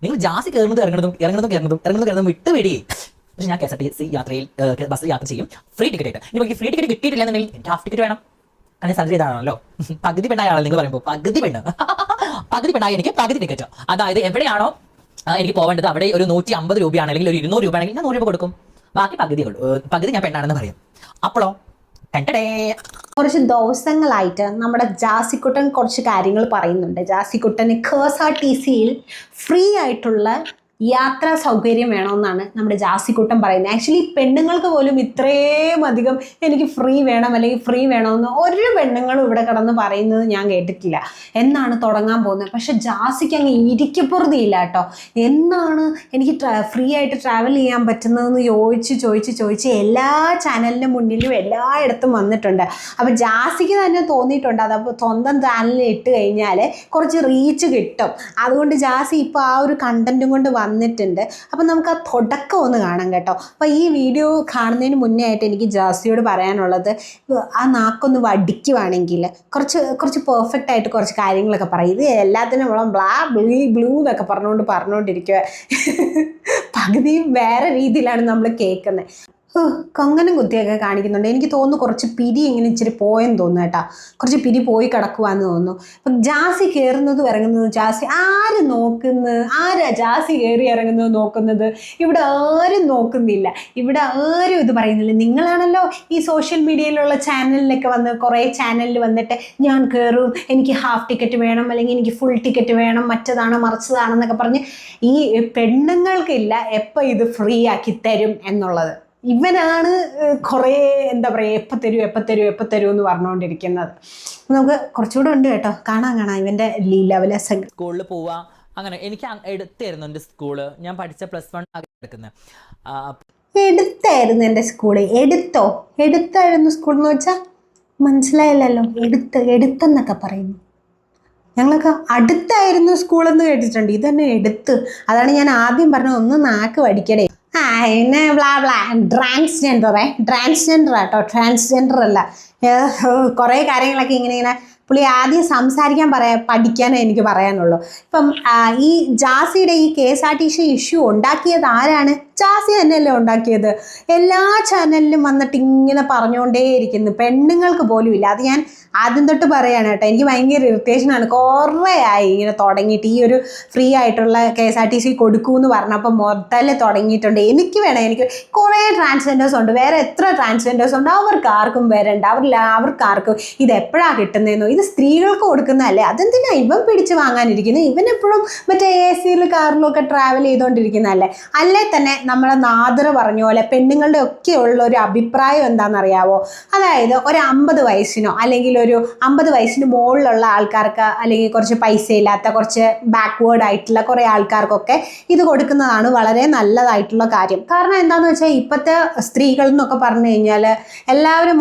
നിങ്ങൾ ജാസി കയറുന്നതും വിട്ടുപിടി. പക്ഷെ ഞാൻ KSRTC യാത്രയിൽ ബസ്സിൽ യാത്ര ചെയ്യും, ഫ്രീ ടിക്കറ്റ് ആയിട്ട്. ഇനി എനിക്ക് ഫ്രീ ടിക്കറ്റ് കിട്ടിയിട്ടില്ല എന്നുണ്ടെങ്കിൽ എനിക്ക് ഹാഫ് ടിക്കറ്റ് വേണം. അങ്ങനെ സർജറി ഇതാണല്ലോ, പകുതി പെണ്ണായാളെ നിങ്ങൾ പറയുമ്പോൾ പകുതി പെണ്ണായി എനിക്ക് പകുതി ടിക്കറ്റ്. അതായത് എവിടെയാണോ എനിക്ക് പോകേണ്ടത് അവിടെ ഒരു 150 രൂപയാണ് അല്ലെങ്കിൽ ഒരു 200 രൂപ ആണെങ്കിൽ ഞാൻ 100 രൂപ കൊടുക്കും, ബാക്കി പകുതി ഞാൻ പെണ്ണാണെന്ന് പറയും. അപ്പോഴോ കുറച്ച് ദിവസങ്ങളായിട്ട് നമ്മുടെ ജാസിക്കുട്ടൻ കുറച്ച് കാര്യങ്ങൾ പറയുന്നുണ്ട്. ജാസിക്കുട്ടന് KSRTCയിൽ ഫ്രീ ആയിട്ടുള്ള യാത്രാ സൗകര്യം വേണമെന്നാണ് നമ്മുടെ ജാസിക്കുട്ടൻ പറയുന്നത്. ആക്ച്വലി പെണ്ണുങ്ങൾക്ക് പോലും ഇത്രയും അധികം എനിക്ക് ഫ്രീ വേണം അല്ലെങ്കിൽ ഫ്രീ വേണമെന്ന് ഒരു പെണ്ണുങ്ങളും ഇവിടെ കിടന്ന് പറയുന്നത് ഞാൻ കേട്ടിട്ടില്ല. എന്നാണ് തുടങ്ങാൻ പോകുന്നത്. പക്ഷെ ജാസിക്ക് അങ്ങ് ഇരിക്കപ്പുറതിയില്ല കേട്ടോ. എന്നാണ് എനിക്ക് ഫ്രീ ആയിട്ട് ട്രാവൽ ചെയ്യാൻ പറ്റുന്നതെന്ന് ചോദിച്ച് എല്ലാ ചാനലിൻ്റെ മുന്നിലും എല്ലായിടത്തും വന്നിട്ടുണ്ട്. അപ്പോൾ ജാസിക്ക് തന്നെ തോന്നിയിട്ടുണ്ട് അതപ്പോൾ സ്വന്തം ചാനലിൽ ഇട്ട് കഴിഞ്ഞാൽ കുറച്ച് റീച്ച് കിട്ടും. അതുകൊണ്ട് ജാസി ഇപ്പോൾ ആ ഒരു കണ്ടൻറ്റും കൊണ്ട് വന്നിട്ടുണ്ട്. അപ്പം നമുക്ക് ആ തുടക്കം ഒന്ന് കാണാം കേട്ടോ. അപ്പോൾ ഈ വീഡിയോ കാണുന്നതിന് മുന്നേ ആയിട്ട് എനിക്ക് ജാസിയോട് പറയാനുള്ളത്, ആ നാക്കൊന്ന് വടിക്കുവാണെങ്കിൽ കുറച്ച് പെർഫെക്റ്റ് ആയിട്ട് കുറച്ച് കാര്യങ്ങളൊക്കെ പറയും. ഇത് എല്ലാത്തിനും നമ്മൾ ബ്ലൂ എന്നൊക്കെ പറഞ്ഞുകൊണ്ടിരിക്കുക. പകുതിയും വേറെ രീതിയിലാണ് നമ്മൾ കേൾക്കുന്നത്. കങ്ങനും കുത്തിയൊക്കെ കാണിക്കുന്നുണ്ട്. എനിക്ക് തോന്നുന്നു കുറച്ച് പിരി ഇങ്ങനെ ഇച്ചിരി പോയെന്ന് തോന്നുന്നു കേട്ടോ. കുറച്ച് പിരി പോയി കിടക്കുവാന്ന് തോന്നുന്നു. അപ്പം ജാസി കയറുന്നതും ഇറങ്ങുന്നതും ജാസി ആര് നോക്കുന്നത്? ആരാ ജാസി കയറി ഇറങ്ങുന്നത് നോക്കുന്നത്? ഇവിടെ ആരും നോക്കുന്നില്ല, ഇവിടെ ആരും ഇത് പറയുന്നില്ല. നിങ്ങളാണല്ലോ ഈ സോഷ്യൽ മീഡിയയിലുള്ള ചാനലിലൊക്കെ വന്ന് കുറേ ചാനലിൽ വന്നിട്ട് ഞാൻ കയറും, എനിക്ക് ഹാഫ് ടിക്കറ്റ് വേണം അല്ലെങ്കിൽ എനിക്ക് ഫുൾ ടിക്കറ്റ് വേണം, മറ്റതാണ് മറിച്ചതാണെന്നൊക്കെ പറഞ്ഞ് ഈ പെണ്ണുങ്ങൾക്കില്ല എപ്പോൾ ഇത് ഫ്രീ ആക്കി തരും എന്നുള്ളത്. ഇവനാണ് കുറേ എന്താ പറയുക എപ്പോൾ തരൂ എന്ന് പറഞ്ഞുകൊണ്ടിരിക്കുന്നത്. നമുക്ക് കുറച്ചുകൂടെ ഉണ്ട് കേട്ടോ, കാണാം ഇവൻ്റെ ലീലാവിലാസങ്ങൾ. സ്കൂളിൽ പോവാ അങ്ങനെ എനിക്ക് എടുത്തായിരുന്നു എൻ്റെ സ്കൂള്. ഞാൻ പഠിച്ച +1 എടുക്കുന്നത്. എടുത്തായിരുന്നു എൻ്റെ സ്കൂള്. എടുത്തായിരുന്നു സ്കൂൾ എന്ന് വെച്ചാൽ മനസ്സിലായില്ലല്ലോ. എടുത്തെന്നൊക്കെ പറയുന്നു. ഞങ്ങളൊക്കെ അടുത്തായിരുന്നു സ്കൂളെന്ന് കേട്ടിട്ടുണ്ട്. ഇതന്നെ എടുത്ത്. അതാണ് ഞാൻ ആദ്യം പറഞ്ഞത്, ഒന്ന് നാക്ക് വടിക്കടേ. പിന്നെ ട്രാൻസ്ജെൻഡർ കേട്ടോ, ട്രാൻസ്ജെൻഡർ അല്ല. കുറേ കാര്യങ്ങളൊക്കെ ഇങ്ങനെ പുള്ളി ആദ്യം സംസാരിക്കാൻ പഠിക്കാനേ എനിക്ക് പറയാനുള്ളൂ. ഇപ്പം ഈ ജാസിയുടെ ഈ KSRTC ഇഷ്യൂ ഉണ്ടാക്കിയത് ആരാണ്? ജാസി തന്നെയല്ലേ ഉണ്ടാക്കിയത്. എല്ലാ ചാനലിലും വന്നിട്ട് ഇങ്ങനെ പറഞ്ഞുകൊണ്ടേയിരിക്കുന്നു, പെണ്ണുങ്ങൾക്ക് പോലും ഇല്ല. അത് ഞാൻ ആദ്യം തൊട്ട് പറയാണ് കേട്ടോ. എനിക്ക് ഭയങ്കര ഇറിറ്റേഷനാണ്. കുറേ ആയി ഇങ്ങനെ തുടങ്ങിയിട്ട്. ഈ ഒരു ഫ്രീ ആയിട്ടുള്ള KSRTC കൊടുക്കൂ എന്ന് പറഞ്ഞപ്പോൾ മുതലേ തുടങ്ങിയിട്ടുണ്ട്. എനിക്ക് കുറേ ട്രാൻസ്ജെൻഡേഴ്സ് ഉണ്ട്, വേറെ എത്ര ട്രാൻസ്ജെൻഡേഴ്സ് ഉണ്ട്, അവർക്കാർക്കും വരണ്ട, അവർക്കാർക്കും ഇത് എപ്പോഴാണ് കിട്ടുന്നതെന്നോ. ഇത് സ്ത്രീകൾക്ക് കൊടുക്കുന്നതല്ലേ, അതെന്തിനാ ഇവൻ പിടിച്ച് വാങ്ങാനിരിക്കുന്നത്? ഇവൻ എപ്പോഴും മറ്റേ AC-യിൽ കാറിലും ഒക്കെ ട്രാവൽ ചെയ്തുകൊണ്ടിരിക്കുന്നതല്ലേ. അല്ലേ തന്നെ നമ്മളെ നാദർ പറഞ്ഞ പോലെ പെണ്ണുങ്ങളുടെ ഒക്കെ ഉള്ള ഒരു അഭിപ്രായം എന്താണെന്നറിയാവോ? അതായത് ഒരു 50 വയസ്സിനോ അല്ലെങ്കിൽ ഒരു 50 വയസ്സിന് മുകളിലുള്ള ആൾക്കാർക്ക്, അല്ലെങ്കിൽ കുറച്ച് പൈസ ഇല്ലാത്ത കുറച്ച് ബാക്ക്വേർഡ് ആയിട്ടുള്ള കുറേ ആൾക്കാർക്കൊക്കെ ഇത് കൊടുക്കുന്നതാണ് വളരെ നല്ലതായിട്ടുള്ള കാര്യം. കാരണം എന്താണെന്ന് വെച്ചാൽ ഇപ്പോഴത്തെ സ്ത്രീകൾ എന്നൊക്കെ പറഞ്ഞു കഴിഞ്ഞാൽ എല്ലാവരും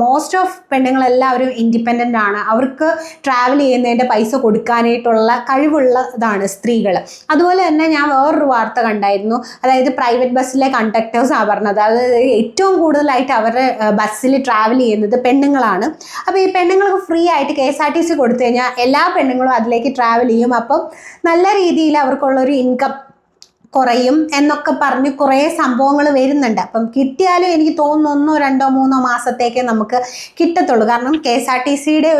മോസ്റ്റ് ഓഫ് പെണ്ണുങ്ങളെല്ലാവരും ഇൻഡിപെൻഡൻ്റ് ആണ്. അവർക്ക് ട്രാവൽ ചെയ്യുന്നതിൻ്റെ പൈസ കൊടുക്കാനായിട്ടുള്ള കഴിവുള്ളതാണ് സ്ത്രീകൾ. അതുപോലെ തന്നെ ഞാൻ വേറൊരു വാർത്ത കണ്ടായിരുന്നു. അതായത് പ്രൈവറ്റ് ബസ്സിലെ കണ്ടക്ടേഴ്സാണ് പറഞ്ഞത്, അതായത് ഏറ്റവും കൂടുതലായിട്ട് അവരുടെ ബസ്സിൽ ട്രാവൽ ചെയ്യുന്നത് പെണ്ണുങ്ങളാണ്. അപ്പോൾ ഈ പെണ്ണുങ്ങൾക്ക് ഫ്രീ ആയിട്ട് KSRTC കൊടുത്തു കഴിഞ്ഞാൽ എല്ലാ പെണ്ണുങ്ങളും അതിലേക്ക് ട്രാവൽ ചെയ്യും. അപ്പം നല്ല രീതിയിൽ അവർക്കുള്ളൊരു ഇൻകം കുറയും എന്നൊക്കെ പറഞ്ഞ് കുറേ സംഭവങ്ങൾ വരുന്നുണ്ട്. അപ്പം കിട്ടിയാലും എനിക്ക് തോന്നുന്നു 1, 2, 3 മാസത്തേക്ക് നമുക്ക് കിട്ടത്തുള്ളൂ. കാരണം KSRTCയുടെ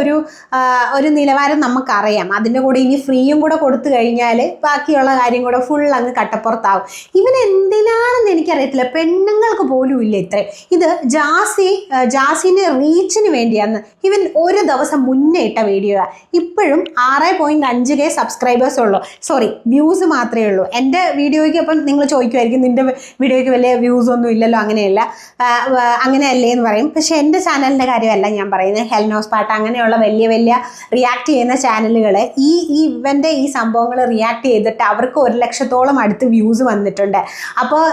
ഒരു നിലവാരം നമുക്കറിയാം. അതിൻ്റെ കൂടെ ഇനി ഫ്രീയും കൂടെ കൊടുത്തു കഴിഞ്ഞാൽ ബാക്കിയുള്ള കാര്യം കൂടെ ഫുൾ അങ്ങ് കട്ടപ്പുറത്താവും. ഇവൻ എന്തിനാണെന്ന് എനിക്കറിയത്തില്ല. പെണ്ണുങ്ങൾക്ക് പോലും ഇല്ല ഇത്രയും. ഇത് ജാസിൻ്റെ റീച്ചിന് വേണ്ടിയാണ്. ഇവൻ ഒരു ദിവസം മുന്നേ ഇട്ട വീഡിയോ ഇപ്പോഴും 6.5K സബ്സ്ക്രൈബേഴ്സ് ഉള്ളൂ. വ്യൂസ് മാത്രമേ ഉള്ളൂ. എൻ്റെ വീഡിയോയ്ക്ക് അപ്പം നിങ്ങൾ ചോദിക്കുമായിരിക്കും, നിൻ്റെ വീഡിയോയ്ക്ക് വലിയ വ്യൂസ് ഒന്നും ഇല്ലല്ലോ. അങ്ങനെയല്ലേ എന്ന് പറയും. പക്ഷേ എൻ്റെ ചാനലിൻ്റെ കാര്യമല്ല ഞാൻ പറയുന്നത്. ഹെൽനോസ് പാട്ട് അങ്ങനെയുള്ള വലിയ റിയാക്ട് ചെയ്യുന്ന ചാനലുകൾ ഇവൻ്റെ ഈ സംഭവങ്ങൾ റിയാക്ട് ചെയ്തിട്ട് അവർക്ക് 1 ലക്ഷത്തോളം അടുത്ത് വ്യൂസ് വന്നിട്ടുണ്ട്. അപ്പോൾ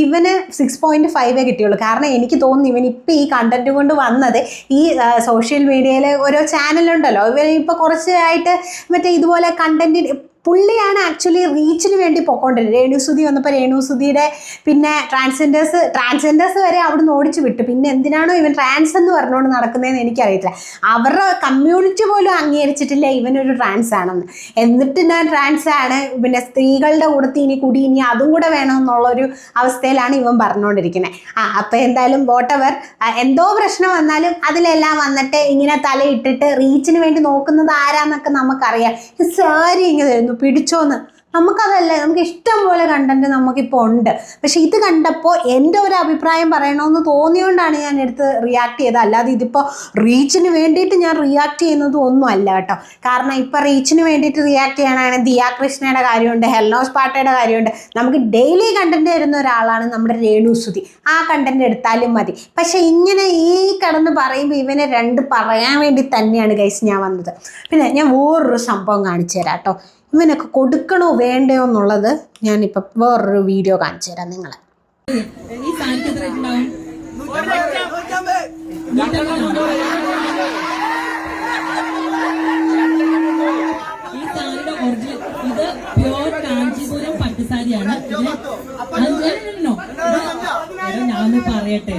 ഇവന് 6.5 കിട്ടിയുള്ളൂ. കാരണം എനിക്ക് തോന്നുന്നു ഇവൻ ഇപ്പോൾ ഈ കണ്ടന്റ് കൊണ്ട് വന്നത് ഈ സോഷ്യൽ മീഡിയയിൽ ഓരോ ചാനലുണ്ടല്ലോ, ഇവൻ ഇപ്പോൾ കുറച്ചായിട്ട് മറ്റേ ഇതുപോലെ കണ്ടന്റ് പുള്ളിയാണ് ആക്ച്വലി റീച്ചിന് വേണ്ടി പൊക്കോണ്ടിരുന്നത്. രേണുസുതി വന്നപ്പോൾ രേണുസുതിയുടെ പിന്നെ ട്രാൻസ്ജെൻഡേഴ്സ് വരെ അവിടുന്ന് ഓടിച്ചു വിട്ടു. പിന്നെ എന്തിനാണോ ഇവൻ ട്രാൻസ് എന്ന് പറഞ്ഞുകൊണ്ട് നടക്കുന്നതെന്ന് എനിക്കറിയത്തില്ല. അവരുടെ കമ്മ്യൂണിറ്റി പോലും അംഗീകരിച്ചിട്ടില്ല ഇവനൊരു ട്രാൻസ് ആണെന്ന്. എന്നിട്ട് ഞാൻ ട്രാൻസ് ആണ്, പിന്നെ സ്ത്രീകളുടെ കൂടത്തിൽ ഇനി അതും കൂടെ വേണമെന്നുള്ളൊരു അവസ്ഥയിലാണ് ഇവൻ പറഞ്ഞുകൊണ്ടിരിക്കുന്നത്. അപ്പോൾ എന്തായാലും വോട്ടവർ എന്തോ പ്രശ്നം വന്നാലും അതിലെല്ലാം വന്നിട്ട് ഇങ്ങനെ തലയിട്ടിട്ട് റീച്ചിന് വേണ്ടി നോക്കുന്നത് ആരാന്നൊക്കെ നമുക്കറിയാം. സാരി ഇങ്ങനെ തരുന്നു, പിടിച്ചോന്ന്. നമുക്കതല്ലേ, നമുക്ക് ഇഷ്ടം പോലെ കണ്ടന്റ് നമുക്കിപ്പോൾ ഉണ്ട്. പക്ഷെ ഇത് കണ്ടപ്പോൾ എൻ്റെ ഒരു അഭിപ്രായം പറയണമെന്ന് തോന്നിയോണ്ടാണ് ഞാൻ എടുത്ത് റിയാക്ട് ചെയ്തത്. അല്ലാതെ ഇതിപ്പോൾ റീച്ചിന് വേണ്ടിയിട്ട് ഞാൻ റിയാക്ട് ചെയ്യുന്നത് ഒന്നും അല്ല കേട്ടോ. കാരണം ഇപ്പം റീച്ചിന് വേണ്ടിയിട്ട് റിയാക്ട് ചെയ്യാനാണെങ്കിൽ ദിയ കൃഷ്ണയുടെ കാര്യമുണ്ട്, ഹെൽനോസ് പാട്ടയുടെ കാര്യമുണ്ട്. നമുക്ക് ഡെയിലി കണ്ടന്റ് തരുന്ന ഒരാളാണ് നമ്മുടെ രേണുസുതി. ആ കണ്ടന്റ് എടുത്താലും മതി. പക്ഷെ ഇങ്ങനെ ഈ കിടന്ന് പറയുമ്പോൾ ഇവനെ രണ്ട് പറയാൻ വേണ്ടി തന്നെയാണ് ഗൈസ് ഞാൻ വന്നത്. പിന്നെ ഞാൻ വേറൊരു സംഭവം കാണിച്ചു തരാം കേട്ടോ. ഇവനൊക്കെ കൊടുക്കണോ വേണ്ടയോ എന്നുള്ളത് ഞാനിപ്പോൾ വേറൊരു വീഡിയോ കാണിച്ചു തരാം നിങ്ങളെ. ഈ സാരിക്ക് എത്ര ഉണ്ടാവും? ഈ സാരിയുടെ ഒറിജിനൽ ഇത് പ്യോർ കാഞ്ചീപുരം പട്ടുസാരിയാണ്. ഞാനൊന്ന് പറയട്ടെ,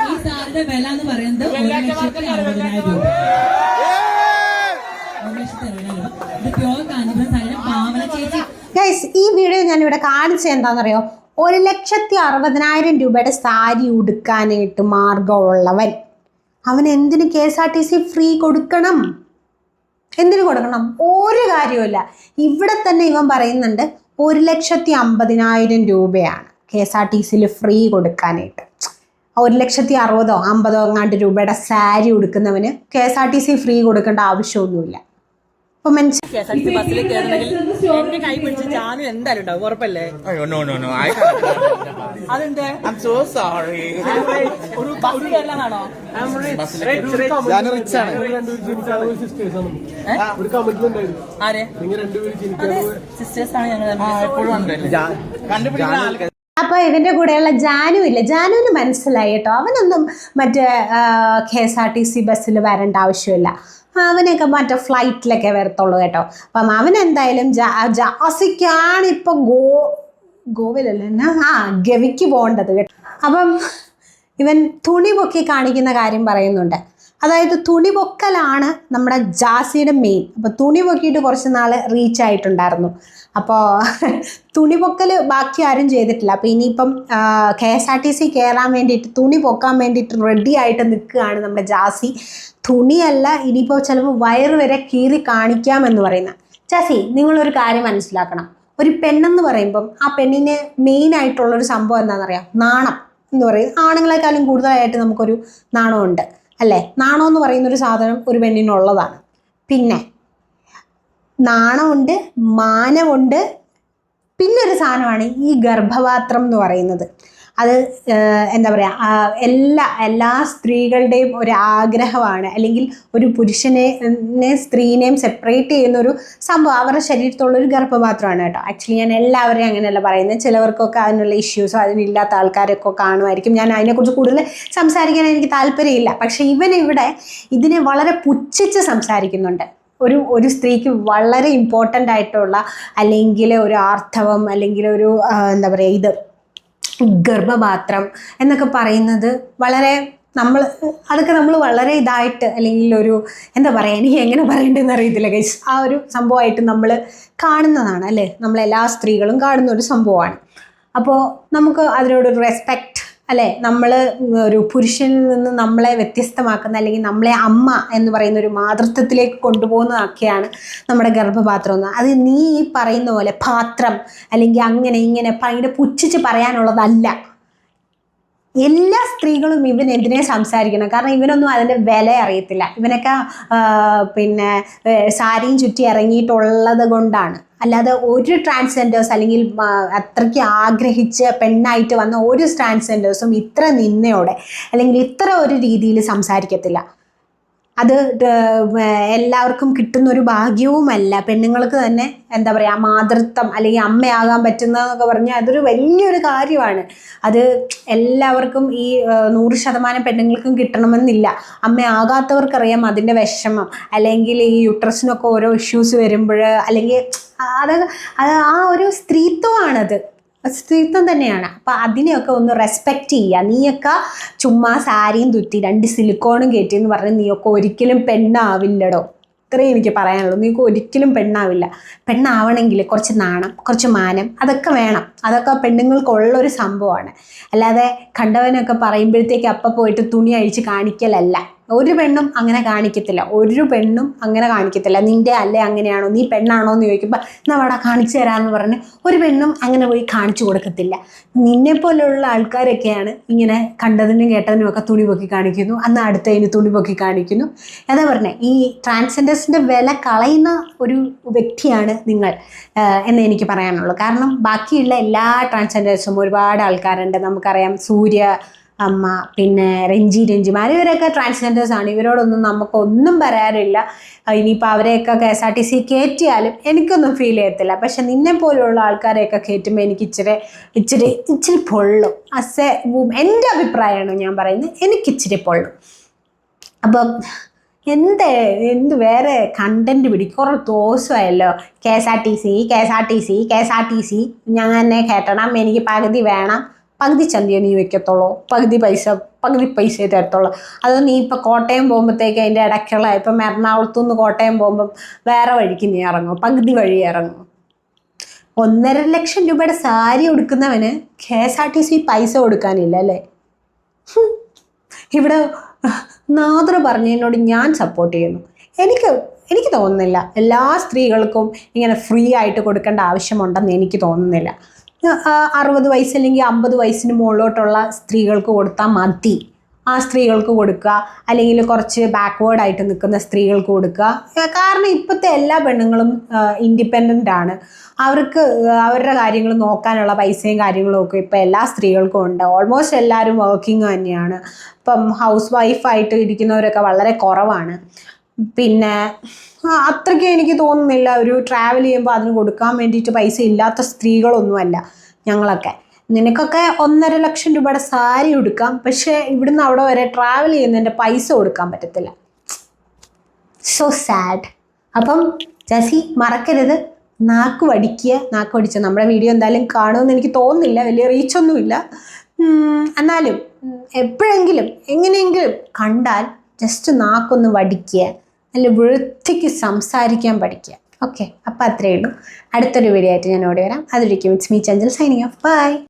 ഈ സാരിയുടെ വില എന്ന് പറയുന്നത് 1,60,60,000 രൂപ. 1,60,60,000. ഇത് പ്യോർ കാഞ്ചീപുരം സാരിയുടെ പാവന ചേച്ചി. ഗൈസ്, ഈ വീഡിയോ ഞാനിവിടെ കാണിച്ചത് എന്താണെന്നറിയോ? 1,60,60,000 രൂപയുടെ സാരി ഉടുക്കാനായിട്ട് മാർഗമുള്ളവൻ അവൻ എന്തിന് KSRTC ഫ്രീ കൊടുക്കണം? എന്തിനു കൊടുക്കണം? ഒരു കാര്യവുമില്ല. ഇവിടെ തന്നെ ഇവൻ പറയുന്നുണ്ട് 1,50,000 രൂപയാണ് KSRTCയിൽ ഫ്രീ കൊടുക്കാനായിട്ട്. 1,60,60,000 50,000 എങ്ങാണ്ട് രൂപയുടെ സാരി ഉടുക്കുന്നവന് KSRTC ഫ്രീ കൊടുക്കേണ്ട ആവശ്യമൊന്നുമില്ല. അപ്പം KSRTC ബസ്സിൽ കയറണമെങ്കിൽ എന്റെ കൈ പിടിച്ച് ജാനു എന്തായാലും ഉണ്ടാവും, ഉറപ്പല്ലേ? No. അതെന്താ? I'm so sorry. ഒരു ബസ് കയറലാണോ? ആരെ? സിസ്റ്റേഴ്സ് ആണ് ഞങ്ങൾ. അപ്പോൾ ഇവൻ്റെ കൂടെയുള്ള ജാനു ഇല്ല, ജാനുവിന് മനസ്സിലായി കേട്ടോ. അവനൊന്നും മറ്റേ KSRTC ബസ്സിൽ വരേണ്ട ആവശ്യമില്ല. അവനൊക്കെ മറ്റേ ഫ്ലൈറ്റിലൊക്കെ വരത്തുള്ളൂ കേട്ടോ. അപ്പം അവനെന്തായാലും ജാസിക്കാണ് ഇപ്പം ഗോവയിലല്ലേ ഗവിക്ക് പോകേണ്ടത് കേട്ടോ. അപ്പം ഇവൻ തുണി പൊക്കി കാണിക്കുന്ന കാര്യം പറയുന്നുണ്ട്. അതായത് തുണി പൊക്കലാണ് നമ്മുടെ ജാസിയുടെ മെയിൻ. അപ്പോൾ തുണി പൊക്കിയിട്ട് കുറച്ച് നാൾ റീച്ച് ആയിട്ടുണ്ടായിരുന്നു. അപ്പോൾ തുണി പൊക്കൽ ബാക്കി ആരും ചെയ്തിട്ടില്ല. അപ്പോൾ ഇനിയിപ്പം KSRTC കയറാൻ വേണ്ടിയിട്ട് തുണി പൊക്കാൻ വേണ്ടിയിട്ട് റെഡി ആയിട്ട് നിൽക്കുകയാണ് നമ്മുടെ ജാസി. തുണിയല്ല, ഇനിയിപ്പോൾ ചിലപ്പോൾ വയറ് വരെ കീറി കാണിക്കാമെന്ന് പറയുന്ന. ജാസി, നിങ്ങളൊരു കാര്യം മനസ്സിലാക്കണം. ഒരു പെണ്ണെന്ന് പറയുമ്പം ആ പെണ്ണിന് മെയിനായിട്ടുള്ളൊരു സംഭവം എന്താണെന്നറിയാം? നാണം എന്ന് പറയും. ആണുങ്ങളെക്കാളും കൂടുതലായിട്ട് നമുക്കൊരു നാണമുണ്ട് അല്ലേ? നാണം എന്ന് പറയുന്നൊരു സാധനം ഒരു പെണ്ണിനുള്ളതാണ്. പിന്നെ നാണമുണ്ട്, മാനമുണ്ട്, പിന്നൊരു സാധനമാണ് ഈ ഗർഭപാത്രം എന്ന് പറയുന്നത്. അത് എന്താ പറയുക, എല്ലാ സ്ത്രീകളുടെയും ഒരു ആഗ്രഹമാണ്. അല്ലെങ്കിൽ ഒരു സ്ത്രീനെയും സെപ്പറേറ്റ് ചെയ്യുന്നൊരു സംഭവം അവരുടെ ശരീരത്തുള്ളൊരു ഗർഭപാത്രമാണ് കേട്ടോ. ആക്ച്വലി ഞാൻ എല്ലാവരെയും അങ്ങനെയല്ല പറയുന്നത്. ചിലവർക്കൊക്കെ അതിനുള്ള ഇഷ്യൂസോ അതിനില്ലാത്ത ആൾക്കാരൊക്കെ കാണുമായിരിക്കും. ഞാൻ അതിനെക്കുറിച്ച് കൂടുതൽ സംസാരിക്കാൻ എനിക്ക് താല്പര്യമില്ല. പക്ഷേ ഇവനിവിടെ ഇതിനെ വളരെ പുച്ഛിച്ച് സംസാരിക്കുന്നുണ്ട്. ഒരു സ്ത്രീക്ക് വളരെ ഇമ്പോർട്ടൻ്റ് ആയിട്ടുള്ള അല്ലെങ്കിൽ ഒരു ആർത്തവം അല്ലെങ്കിൽ ഒരു എന്താ പറയുക, ഇത് ഗർഭപാത്രം എന്നൊക്കെ പറയുന്നത് വളരെ അതൊക്കെ നമ്മൾ വളരെ ഇതായിട്ട് അല്ലെങ്കിൽ ഒരു എന്താ പറയുക, എനിക്ക് എങ്ങനെ പറയേണ്ടതെന്ന് അറിയത്തില്ല ഗൈസ്. ആ ഒരു സംഭവമായിട്ട് നമ്മൾ കാണുന്നതാണ് അല്ലേ? നമ്മളെല്ലാ സ്ത്രീകളും കാണുന്ന ഒരു സംഭവമാണ്. അപ്പോൾ നമുക്ക് അതിനോടൊരു റെസ്പെക്റ്റ് അല്ലേ? നമ്മൾ ഒരു പുരുഷനിൽ നിന്ന് നമ്മളെ വ്യത്യസ്തമാക്കുന്ന അല്ലെങ്കിൽ നമ്മളെ അമ്മ എന്ന് പറയുന്ന ഒരു മാതൃത്വത്തിലേക്ക് കൊണ്ടുപോകുന്നതൊക്കെയാണ് നമ്മുടെ ഗർഭപാത്രം എന്ന്. അത് നീ ഈ പറയുന്ന പോലെ പാത്രം അല്ലെങ്കിൽ അങ്ങനെ ഇങ്ങനെ ഭയങ്കര പുച്ഛിച്ച് പറയാനുള്ളതല്ല. എല്ലാ സ്ത്രീകളും ഇവൻ എന്തിനെ സംസാരിക്കണം? കാരണം ഇവനൊന്നും അതിൻ്റെ വില അറിയത്തില്ല. ഇവനൊക്കെ പിന്നെ സാരിയും ചുറ്റി ഇറങ്ങിയിട്ടുള്ളത് കൊണ്ടാണ്. അല്ലാതെ ഒരു ട്രാൻസ്ജെൻഡേഴ്സ് അല്ലെങ്കിൽ അത്രയ്ക്ക് ആഗ്രഹിച്ച് പെണ്ണായിട്ട് വന്ന ഒരു ട്രാൻസ്ജെൻഡേഴ്സും ഇത്ര നിന്നയോടെ അല്ലെങ്കിൽ ഇത്ര ഒരു രീതിയിൽ സംസാരിക്കത്തില്ല. അത് എല്ലാവർക്കും കിട്ടുന്ന ഒരു ഭാഗ്യവുമല്ല. പെണ്ണുങ്ങൾക്ക് തന്നെ എന്താ പറയുക മാതൃത്വം അല്ലെങ്കിൽ അമ്മയാകാൻ പറ്റുന്നതെന്നൊക്കെ പറഞ്ഞാൽ അതൊരു വലിയൊരു കാര്യമാണ്. അത് എല്ലാവർക്കും ഈ 100% പെണ്ണുങ്ങൾക്കും കിട്ടണമെന്നില്ല. അമ്മയാകാത്തവർക്കറിയാം അതിൻ്റെ വിഷമം. അല്ലെങ്കിൽ ഈ യുട്രസിനൊക്കെ ഓരോ ഇഷ്യൂസ് വരുമ്പോൾ അല്ലെങ്കിൽ അത് ആ ഒരു സ്ത്രീത്വമാണത്, സ്ത്രീത്വം തന്നെയാണ്. അപ്പം അതിനെയൊക്കെ ഒന്ന് റെസ്പെക്റ്റ് ചെയ്യുക. നീയൊക്കെ ചുമ്മാ സാരിയും തുറ്റി 2 സിലിക്കോണും കയറ്റി എന്ന് പറഞ്ഞ് നീയൊക്കെ ഒരിക്കലും പെണ്ണാവില്ലടോ. ഇത്രയും എനിക്ക് പറയാനുള്ളൂ. നീക്ക് ഒരിക്കലും പെണ്ണാവില്ല. പെണ്ണാവണമെങ്കിൽ കുറച്ച് നാണം, കുറച്ച് മാനം അതൊക്കെ വേണം. അതൊക്കെ പെണ്ണുങ്ങൾക്കുള്ളൊരു സംഭവമാണ്. അല്ലാതെ കണ്ടവനൊക്കെ പറയുമ്പോഴത്തേക്ക് അപ്പം പോയിട്ട് തുണി അഴിച്ച് കാണിക്കലല്ല. ഒരു പെണ്ണും അങ്ങനെ കാണിക്കത്തില്ല. ഒരു പെണ്ണും അങ്ങനെ കാണിക്കത്തില്ല. നിൻ്റെ അല്ലേ അങ്ങനെയാണോ, നീ പെണ്ണാണോ എന്ന് ചോദിക്കുമ്പോൾ എന്നാ വാടാ കാണിച്ചു തരാമെന്ന് പറഞ്ഞ് ഒരു പെണ്ണും അങ്ങനെ പോയി കാണിച്ചു കൊടുക്കത്തില്ല. നിന്നെപ്പോലുള്ള ആൾക്കാരൊക്കെയാണ് ഇങ്ങനെ കണ്ടതിനും കേട്ടതിനും ഒക്കെ തുണി പൊക്കി കാണിക്കുന്നു, അന്ന് അടുത്തതിന് തുണി പൊക്കി കാണിക്കുന്നു. അതാ പറഞ്ഞേ, ഈ ട്രാൻസ്ജെൻഡേഴ്സിൻ്റെ വില കളയുന്ന ഒരു വ്യക്തിയാണ് നിങ്ങൾ എന്ന് എനിക്ക് പറയാനുള്ളൂ. കാരണം ബാക്കിയുള്ള എല്ലാ ട്രാൻസ്ജെൻഡേഴ്സും ഒരുപാട് ആൾക്കാരുണ്ട്. നമുക്കറിയാം സൂര്യ അമ്മ, പിന്നെ രഞ്ജിമാർ, ഇവരൊക്കെ ട്രാൻസ്ജെൻഡേഴ്സാണ്. ഇവരോടൊന്നും നമുക്കൊന്നും പറയാറില്ല. ഇനിയിപ്പോൾ അവരെയൊക്കെ KSRTC കയറ്റിയാലും എനിക്കൊന്നും ഫീൽ ചെയ്യത്തില്ല. പക്ഷെ നിന്നെ പോലുള്ള ആൾക്കാരെയൊക്കെ കയറ്റുമ്പോൾ എനിക്ക് ഇച്ചിരി പൊള്ളും. എൻ്റെ അഭിപ്രായമാണ് ഞാൻ പറയുന്നത്, എനിക്കിച്ചിരി പൊള്ളും. അപ്പം എന്ത് വേറെ കണ്ടന്റ് പിടിക്കും. കുറേ ദിവസമായല്ലോ KSRTC ഞാൻ തന്നെ കയറ്റണം, എനിക്ക് പകുതി വേണം. പകുതി ചന്തിയെ നീ വെക്കത്തുള്ളൂ, പകുതി പൈസ തരത്തുള്ളൂ. അത് നീ ഇപ്പം കോട്ടയം പോകുമ്പോഴത്തേക്ക് അതിൻ്റെ ഇടയ്ക്കുള്ള ഇപ്പം എറണാകുളത്തു നിന്ന് കോട്ടയം പോകുമ്പം വേറെ വഴിക്ക് നീ ഇറങ്ങും, പകുതി വഴി ഇറങ്ങും. 1.5 ലക്ഷം രൂപയുടെ സാരി ഉടുക്കുന്നവന് KSRTC പൈസ കൊടുക്കാനില്ല അല്ലേ? ഇവിടെ നാദർ പറഞ്ഞതിനോട് ഞാൻ സപ്പോർട്ട് ചെയ്യുന്നു. എനിക്ക് തോന്നുന്നില്ല എല്ലാ സ്ത്രീകൾക്കും ഇങ്ങനെ ഫ്രീ ആയിട്ട് കൊടുക്കേണ്ട ആവശ്യമുണ്ടെന്ന് എനിക്ക് തോന്നുന്നില്ല. 60 വയസ്സ് അല്ലെങ്കിൽ 50 വയസ്സിന് മുകളിലോട്ടുള്ള സ്ത്രീകൾക്ക് കൊടുത്താൽ മതി. ആ സ്ത്രീകൾക്ക് കൊടുക്കുക, അല്ലെങ്കിൽ കുറച്ച് ബാക്ക്വേർഡായിട്ട് നിൽക്കുന്ന സ്ത്രീകൾക്ക് കൊടുക്കുക. കാരണം ഇപ്പോഴത്തെ എല്ലാ പെണ്ണുങ്ങളും ഇൻഡിപെൻഡൻ്റ് ആണ്. അവർക്ക് അവരുടെ കാര്യങ്ങൾ നോക്കാനുള്ള പൈസയും കാര്യങ്ങളും ഒക്കെ ഇപ്പോൾ എല്ലാ സ്ത്രീകൾക്കും ഉണ്ട്. ഓൾമോസ്റ്റ് എല്ലാവരും വർക്കിംഗ് തന്നെയാണ്. ഇപ്പം ഹൗസ് വൈഫായിട്ട് ഇരിക്കുന്നവരൊക്കെ വളരെ കുറവാണ്. പിന്നെ അത്രയ്ക്ക് എനിക്ക് തോന്നുന്നില്ല ഒരു ട്രാവൽ ചെയ്യുമ്പോൾ അതിന് കൊടുക്കാൻ വേണ്ടിയിട്ട് പൈസ ഇല്ലാത്ത സ്ത്രീകളൊന്നുമല്ല ഞങ്ങളൊക്കെ. നിനക്കൊക്കെ 1.5 ലക്ഷം രൂപയുടെ സാരി ഉടുക്കാം, പക്ഷേ ഇവിടുന്ന് അവിടെ വരെ ട്രാവൽ ചെയ്യുന്നതിൻ്റെ പൈസ കൊടുക്കാൻ പറ്റത്തില്ല. So sad. അപ്പം ജസി മറക്കരുത്, നാക്ക് വടിച്ച നമ്മുടെ വീഡിയോ എന്തായാലും കാണുമെന്ന് എനിക്ക് തോന്നുന്നില്ല, വലിയ റീച്ചൊന്നുമില്ല. എന്നാലും എപ്പോഴെങ്കിലും എങ്ങനെയെങ്കിലും കണ്ടാൽ ജസ്റ്റ് നാക്കൊന്ന് വടിക്കുക, നല്ല വൃത്തിക്ക് സംസാരിക്കാൻ പഠിക്കുക. ഓക്കെ, അപ്പം അത്രയേ ഉള്ളൂ. അടുത്തൊരു വീഡിയോ ആയിട്ട് ഞാൻ ഓടി വരാം. അതിരിക്കും. It's me Chanchal signing off. By.